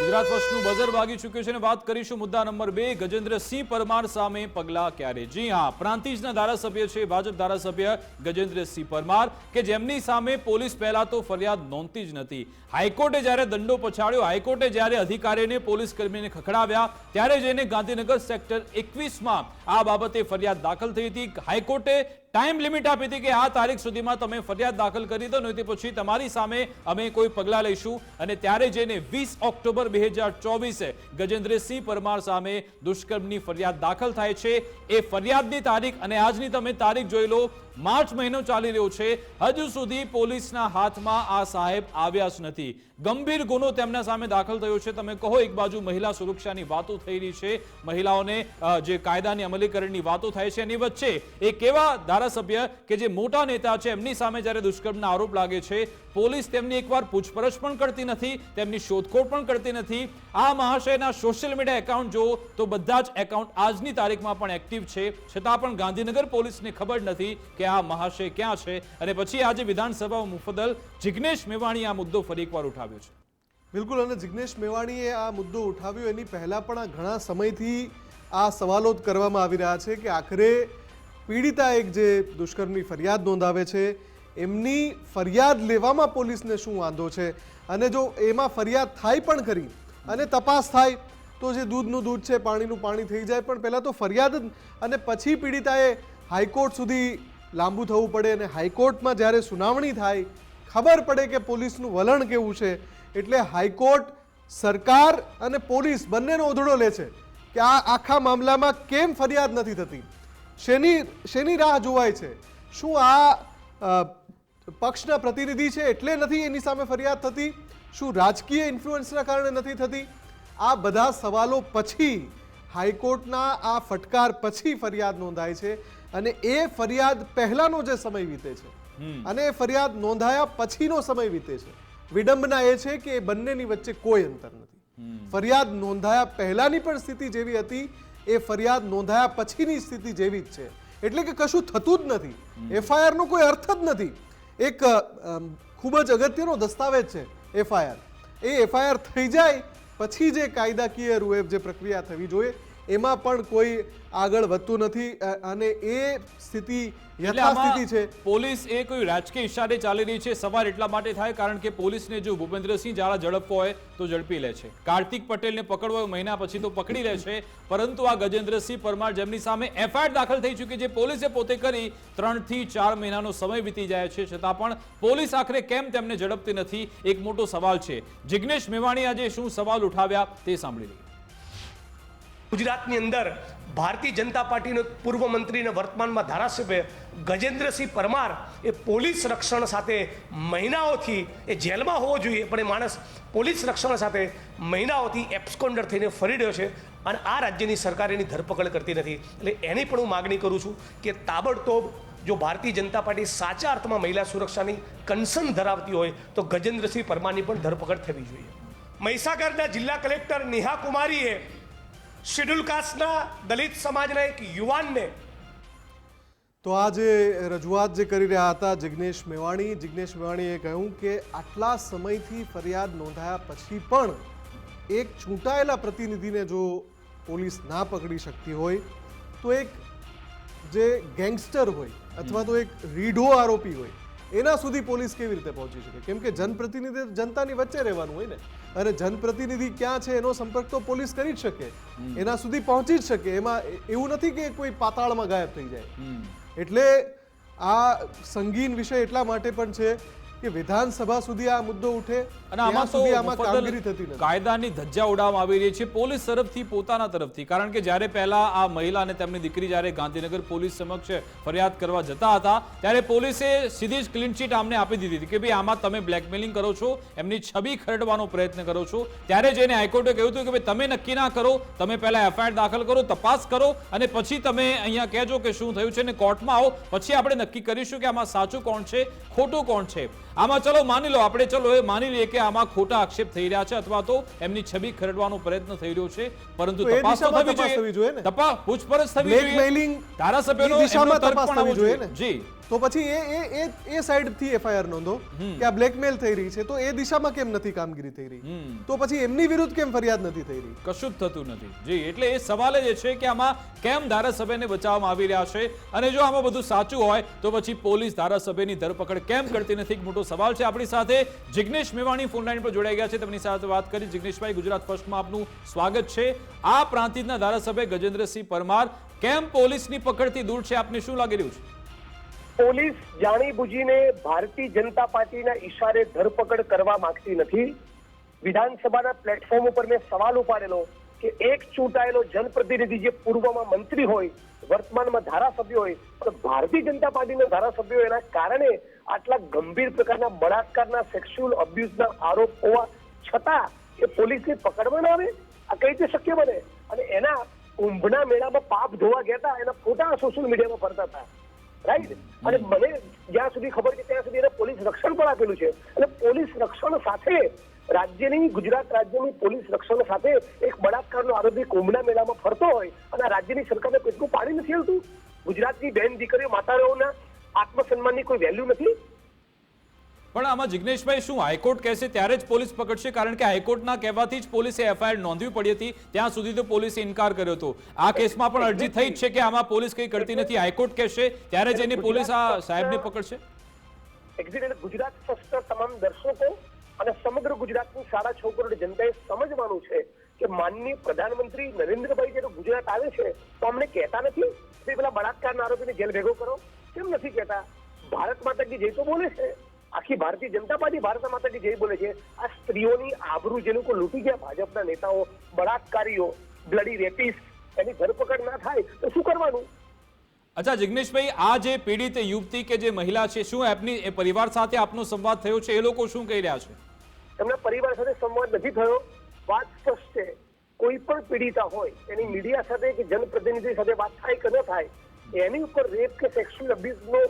Gujarat ફર્સ્ટનું buzzer વાગી ચૂક્યું છે અને વાત કરીશું મુદ્દા નંબર 2 ગજેન્દ્રસિંહ પરમાર સામે પગલાં ક્યારે। જી હા, પ્રાંતિજના ધારાસભ્ય છે ભાજપ ધારાસભ્ય ગજેન્દ્રસિંહ પરમાર કે જેમની સામે પોલીસ પહેલા તો ફરિયાદ નોંધતી જ નથી। હાઈકોર્ટે જ્યારે દંડો પછાડ્યો, હાઈકોર્ટે જ્યારે અધિકારીને પોલીસ કર્મીને ખખડાવ્યા ત્યારે જઈને ગાંધીનગર સેક્ટર 21માં આ બાબતે ફરિયાદ દાખલ થઈ હતી। હાઈકોર્ટે ટાઈમ લિમિટ આપી હતી કે આ તારીખ સુધીમાં તમે ફરિયાદ દાખલ કરી દો, નહીં તે પછી તમારી સામે અમે કોઈ પગલાં લઈશું। અને ત્યારે જઈને 20 ઓક્ટોબર 2024 ગજેન્દ્રસિંહ પરમાર સામે દુષ્કર્મની ફરિયાદ દાખલ થાય છે। એ ફરિયાદની તારીખ અને આજની તમે તારીખ જોઈ લો, માર્ચ મહિનો ચાલી રહ્યો છે, હજુ સુધી પોલીસના હાથમાં આ સાહેબ આવ્યા જ નથી। ગંભીર ગુનો તેમના સામે દાખલ થયો છે। તમે કહો એક બાજુ મહિલા સુરક્ષાની વાતો થઈ રહી છે, મહિલાઓને જે કાયદાની અમલીકરણની વાતો થાય છે, એની વચ્ચે એક એવા ધારાસભ્ય કે જે મોટા નેતા છે એમની સામે જ્યારે દુષ્કર્મના આરોપ લાગે છે, પોલીસ તેમની એકવાર પૂછપરછ પણ કરતી નથી, તેમની શોધખોળ પણ કરતી નથી। આ મહાશયના સોશિયલ મીડિયા એકાઉન્ટ જો તો બધા જ એકાઉન્ટ આજની તારીખમાં પણ એક્ટિવ છે, છતાં પણ ગાંધીનગર પોલીસને ખબર નથી કે આ મહાશય ક્યાં છે। અને પછી આજે વિધાનસભામાં મુફદ્દલ જિગ્નેશ મેવાણી આ મુદ્દો ફરી એકવાર ઉઠાવ્યો છે। બિલકુલ, અને જિગ્નેશ મેવાણીએ આ મુદ્દો ઉઠાવ્યો એની પહેલા પણ આ ઘણા સમયથી આ સવાલો કરવામાં આવી રહ્યા છે કે આખરે પીડિતા એક જે દુષ્કર્મની ફરિયાદ નોંધાવે છે એમની ફરિયાદ લેવામાં પોલીસને શું વાંધો છે, અને જો એમાં ફરિયાદ થાય પણ ખરી અને તપાસ થાય તો જે દૂધનું દૂધ છે પાણીનું પાણી થઈ જાય, પણ પહેલાં તો ફરિયાદ અને પછી પીડિતાએ હાઈકોર્ટ સુધી લાંબુ થવું પડે, અને હાઈકોર્ટમાં જ્યારે સુનાવણી થાય ખબર પડે કે પોલીસનું વલણ કેવું છે, એટલે હાઈકોર્ટ સરકાર અને પોલીસ બંનેનો ઓધડો લે છે કે આ આખા મામલામાં કેમ ફરિયાદ નથી થતી, શેની રાહ જોવાય છે, શું આ પક્ષના પ્રતિનિધિ છે એટલે નથી એની સામે ફરિયાદ થતી, શું રાજકીય ઇન્ફ્લુઅન્સના કારણે નથી થતી। આ બધા સવાલો પછી હાઈકોર્ટના આ ફટકાર પછી ફરિયાદ નોંધાય છે, અને એ ફરિયાદ પહેલાનો જે સમય વીતે છે અને એ ફરિયાદ નોંધાયા પછીનો સમય વીતે છે, વિડંબના એ છે કે એ બંનેની વચ્ચે કોઈ અંતર નથી। ફરિયાદ નોંધાયા પહેલાની પણ સ્થિતિ જેવી હતી એ ફરિયાદ નોંધાયા પછીની સ્થિતિ જેવી જ છે, એટલે કે કશું થતું જ નથી। એફઆઈઆર નો કોઈ અર્થ જ નથી। એક ખૂબ જ અગત્યનો દસ્તાવેજ છે એફઆઈઆર, એ એફઆઈઆર થઈ જાય પછી જે કાયદાકીય રૂએ જે પ્રક્રિયા થવી જોઈએ એમાં પણ કોઈ આગળ વધતું નથી, અને એ સ્થિતિ યથાસ્થિતિ છે। પોલીસ એ કોઈ રાજકીય ઇશારે ચાલી રહી છે, સવાલ એટલા માટે થાય કારણ કે પોલીસને જો ભૂપેન્દ્રસિંહ ઝાલા ઝડપવો હોય તો ઝડપી લે છે, કાર્તિક પટેલને પકડવો મહિના પછી તો પકડી લે છે, પરંતુ આ ગજેન્દ્રસિંહ પરમાર જેમની સામે એફઆઈઆર દાખલ થઈ ચૂકી છે, પોલીસે પોતે કરી 3 થી 4 મહિનાનો સમય વીતી જાય છે, છતાં પણ પોલીસ આખરે કેમ તેમને ઝડપતી નથી, એક મોટો સવાલ છે। જિગ્નેશ મેવાણી આજે શું સવાલ ઉઠાવ્યા તે સાંભળી લઈએ। ગુજરાતની અંદર ભારતીય જનતા પાર્ટીનો પૂર્વ મંત્રી અને વર્તમાનમાં ધારાસભ્ય ગજેન્દ્રસિંહ પરમાર એ પોલીસ રક્ષણ સાથે મહિનાઓથી એ જેલમાં હોવો જોઈએ, પણ એ માણસ પોલીસ રક્ષણ સાથે મહિનાઓથી એબ્સ્કોન્ડર થઈને ફરી રહ્યો છે, અને આ રાજ્યની સરકાર એની ધરપકડ કરતી નથી। એટલે એની પણ હું માગણી કરું છું કે તાબડતોબ જો ભારતીય જનતા પાર્ટી સાચા અર્થમાં મહિલા સુરક્ષાની કન્સર્ન ધરાવતી હોય તો ગજેન્દ્રસિંહ પરમારની પણ ધરપકડ થવી જોઈએ। મહીસાગરના જિલ્લા કલેક્ટર નેહા કુમારીએ શેડ્યુલ કાસ્ટના દલિત સમાજના એક યુવાનને તો આ જે રજૂઆત જે કરી રહ્યા હતા જિગ્નેશ મેવાણીએ કહ્યું કે આટલા સમયથી ફરિયાદ નોંધાયા પછી પણ એક ચૂંટાયેલા પ્રતિનિધિને જો પોલીસ ના પકડી શકતી હોય તો એક જે ગેંગસ્ટર હોય અથવા તો એક રીઢો આરોપી હોય એના સુધી પોલીસ કેવી રીતે પહોંચી શકે, કેમ કે જનપ્રતિનિધિ જનતાની વચ્ચે રહેવાનું હોય ને, અને જનપ્રતિનિધિ ક્યાં છે એનો સંપર્ક તો પોલીસ કરી જ શકે, એના સુધી પહોંચી જ શકે, એમાં એવું નથી કે કોઈ પાતાળમાં ગાયબ થઈ જાય। એટલે આ સંગીન વિષય એટલા માટે પણ છે કે વિધાનસભા સુધી આ મુદ્દો ઉઠે અને આમાં તો કામગીરી થતી નથી, કાયદાની ધજ્જા ઉડાવવામાં આવી રહી છે પોલીસ તરફથી પોતાના તરફથી, કારણ કે જ્યારે પહેલા આ મહિલા અને તેમની દીકરી જ્યારે ગાંધીનગર પોલીસ સમક્ષ ફરિયાદ કરવા જતા હતા ત્યારે પોલીસે સીધી જ ક્લીન ચીટ આમને આપી દીધી હતી કે ભાઈ આમાં તમે બ્લેકમેલિંગ કરો છો, એમની છબી ખરડવાનો પ્રયત્ન કરો છો। ત્યારે જઈને હાઈકોર્ટે કહ્યું હતું કે ભાઈ તમે નક્કી ના કરો, તમે પહેલા એફઆઈઆર દાખલ કરો, તપાસ કરો, અને પછી તમે અહીંયા કહેજો કે શું થયું છે, અને કોર્ટમાં આવો, પછી આપણે નક્કી કરીશું કે આમાં સાચું કોણ છે ખોટું કોણ છે। આમાં ચલો માની લો આપણે, ચલો એ માની લઈએ કે આમાં ખોટા આક્ષેપ થઈ રહ્યા છે અથવા તો એમની છબી ખરડવાનો પ્રયત્ન થઈ રહ્યો છે, પરંતુ તો એ તપાસ તો દિશામાં થવી થવી જોઈએ જોઈએ, ને? પૂછપરછ થવી જોઈએ, બ્લેકમેલિંગ ધારાસભ્યનો એ દિશામાં એમનો તર્ક તપાસ પણ આવવો થવી જોઈએ ને? જી તો પછી એ સાઈડ થી એફઆઈઆર નોંધો કે આ બ્લેકમેલ થઈ રહી છે, તો એ દિશામાં કેમ નથી કામગીરી થઈ રહી? તો પછી એમની વિરુદ્ધ કેમ ફરિયાદ નથી થઈ રહી? કશું જ થતું નથી જી. એટલે એ સવાલ જ છે કે આમાં કેમ ધારાસભ્યને બચાવવામાં આવી રહ્યા છે, અને જો આમાં બધું સાચું હોય તો પછી પોલીસ ધારાસભ્યની ધરપકડ કેમ કરતી નથી, એક મોટો સવાલ છે. આપણી સાથે જિગ્નેશ મેવાણી ફોન લાઈન પર જોડાઈ ગયા છે, તેમની સાથે વાત કરી. જિગ્નેશભાઈ, ગુજરાત ફર્સ્ટમાં આપનું સ્વાગત છે. આ પ્રાંતિજના ધારાસભ્ય ગજેન્દ્રસિંહ પરમાર કેમ પોલીસની પકડથી દૂર છે, આપને શું લાગી રહ્યું છે? પોલીસ જાણી બુજીને ભારતીય જનતા પાર્ટીના ઈશારે ધરપકડ કરવા માંગતી નથી. વિધાનસભાના પ્લેટફોર્મ ઉપર મેં સવાલ ઉપાડેલો કે એક ચૂંટાયેલો જનપ્રતિનિધિ જે પૂર્વમાં મંત્રી હોય, વર્તમાનમાં ધારાસભ્ય હોય, પણ ભારતીય જનતા પાર્ટીના ધારાસભ્યો એના કારણે આટલા ગંભીર પ્રકારના બળાત્કારના, સેક્સ્યુઅલ અબ્યુઝના આરોપ હોવા છતાં એ પોલીસને પકડવા ના આવે, આ કઈ રીતે શક્ય બને? અને એના કુંભના મેળામાં પાપ ધોવા ગયા હતા, એના ફોટા સોશિયલ મીડિયામાં ફરતા હતા, રાઈટ? અને મને જ્યાં સુધી ખબર છે ત્યાં સુધી એને પોલીસ રક્ષણ પણ આપેલું છે. અને પોલીસ રક્ષણ સાથે રાજ્યની, ગુજરાત રાજ્યની પોલીસ રક્ષણ સાથે એક બળાત્કારનો આરોપી કુંભના મેળામાં ફરતો હોય અને આ રાજ્યની સરકારને કેટલું પાણી નથી આવતું? ગુજરાતની બહેન દીકરીઓ, માતાઓના આત્મસન્માનની કોઈ વેલ્યુ નથી? પણ આમાં જિગ્નેશભાઈ, શું હાઈકોર્ટ કહેશે ત્યારે જ પોલીસ પકડશે? કારણ કે હાઈકોર્ટના કહેવાથી જ પોલીસે એફઆઈઆર નોંધવી પડી હતી, ત્યાં સુધી તો પોલીસે ઇનકાર કર્યો હતો. આ કેસમાં પણ અરજી થઈ જ છે કે આમાં પોલીસ કંઈ કરતી નથી, હાઈકોર્ટ કહેશે ત્યારે જઈને પોલીસ આ સાહેબને પકડશે. એક્ઝેક્ટ. ગુજરાત ફર્સ્ટના તમામ દર્શકો અને સમગ્ર ગુજરાતની શાળા છોકરીઓની જનતાએ સમજવાનું છે કે માનનીય પ્રધાનમંત્રી નરેન્દ્રભાઈ જ્યારે ગુજરાત આવે છે તો અમને કહેતા નથી કે પેલા બળાત્કારના આરોપીને જેલ ભેગો કરો? કેમ નથી કહેતા? ભારત માતા કી જય તો બોલે છે, આખી ભારતીય જનતા પાર્ટી ભારત માતા કી જય બોલે છે. આ સ્ત્રીઓની આબરૂ જે લોકો લૂંટી ગયા, ભાજપના નેતાઓ, બળાત્કારીઓ, બ્લડી રેપિસ્ટ, એની ધરપકડ ના થાય તો શું કરવાનું? અચ્છા જિગ્નેશભાઈ, આ જે પીડિત યુવતી કે જે મહિલા છે, શું આપની એ પરિવાર સાથે આપનો સંવાદ થયો છે? એ લોકો શું કહી રહ્યા છે? એમના પરિવાર સાથે સંવાદ નથી થયો. વાત સ્પષ્ટ છે, કોઈ પણ પીડિતા હોય એની મીડિયા સાથે કે જનપ્રતિનિધિ સાથે વાત થાય કે ન થાય, એની ઉપર રેપ કે સેક્સ્યુઅલ અબ્યુઝનો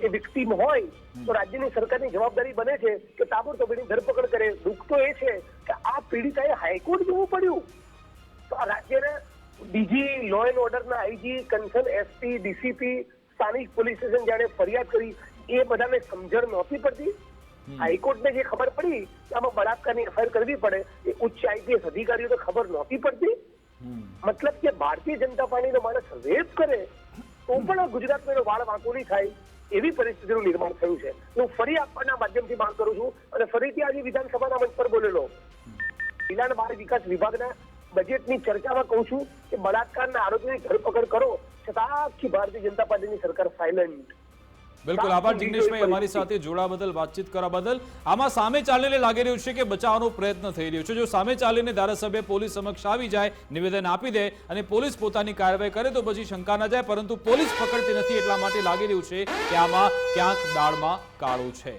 એ વિક્ટીમ હોય તો રાજ્યની સરકારની જવાબદારી બને છે કે તાબડતોબ એની ધરપકડ કરે. દુઃખ તો એ છે કે આ પીડિતાએ હાઈકોર્ટ જવું પડ્યું. તો આ રાજ્યના ડીજી, લો એન્ડ ઓર્ડરના આઈજી, કન્સર્ન એસપી, ડીસીપી, સ્થાનિક પોલીસ સ્ટેશન જાણે ફરિયાદ કરી, એ બધાને સમજણ નહોતી પડતી. હાઈકોર્ટને જે ખબર પડી કે આમાં બળાત્કારની એફઆઈઆર કરવી પડે, એ ઉચ્ચ આઈપીએસ અધિકારીઓને ખબર નહોતી પડતી. મતલબ કે ભારતીય જનતા પાર્ટીનો માણસ રેપ કરે તો પણ ગુજરાતનો એનો વાળ વાંકો નહીં થાય, એવી પરિસ્થિતિનું નિર્માણ થયું છે. હું ફરી આપવાના માધ્યમથી માંગ કરું છું અને ફરીથી આજે વિધાનસભાના મંચ પર બોલેલો મહિલા અને બાળ વિકાસ વિભાગના બજેટની ચર્ચામાં કહું છું કે બળાત્કારના આરોપીની ધરપકડ કરો, છતાં આખી ભારતીય જનતા પાર્ટીની સરકાર સાયલન્ટ. બિલકુલ આભાર જિગ્નેશભાઈ, અમારી સાથે જોડા બદલ, વાતચીત કરવા બદલ. આમાં સામે ચાલીને લાગી રહ્યું છે કે બચાવવાનો પ્રયત્ન થઈ રહ્યો છે. જો સામે ચાલીને ધારાસભ્ય પોલીસ સમક્ષ આવી જાય, નિવેદન આપી દે અને પોલીસ પોતાની કાર્યવાહી કરે તો પછી શંકા ન જાય, પરંતુ પોલીસ પકડતી નથી એટલા માટે લાગી રહ્યું છે કે આમાં ક્યાંક દાળમાં કાળું છે.